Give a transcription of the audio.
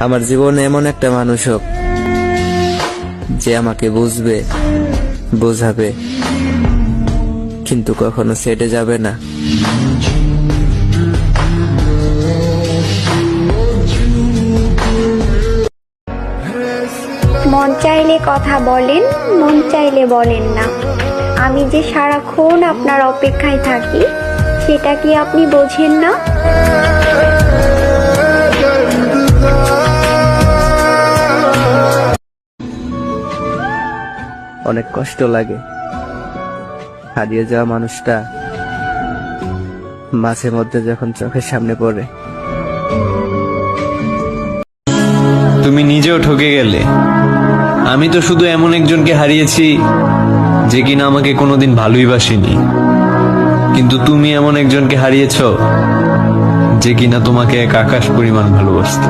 আমার জীবনে এমন একটা মানুষ হোক যে আমাকে বুঝবে, বোঝাবে, কিন্তু কখনো ছেড়ে যাবে না। মন চাইলে কথা বলেন, মন চাইলে বলেন না। আমি যে সারাক্ষণ আপনার অপেক্ষায় থাকি, সেটা কি আপনি বোঝেন না? অনেক কষ্ট লাগে হারিয়ে যাওয়া মানুষটা মাঝে মধ্যে যখন চোখের সামনে পড়ে। তুমি নিজেও ঠকে গেলে। আমি তো শুধু এমন একজনকে হারিয়েছি যে কিনা আমাকে কোনোদিন ভালোই বাসেনি, কিন্তু তুমি এমন একজনকে হারিয়েছো যে কিনা তোমাকে এক আকাশ পরিমাণ ভালোবাসত।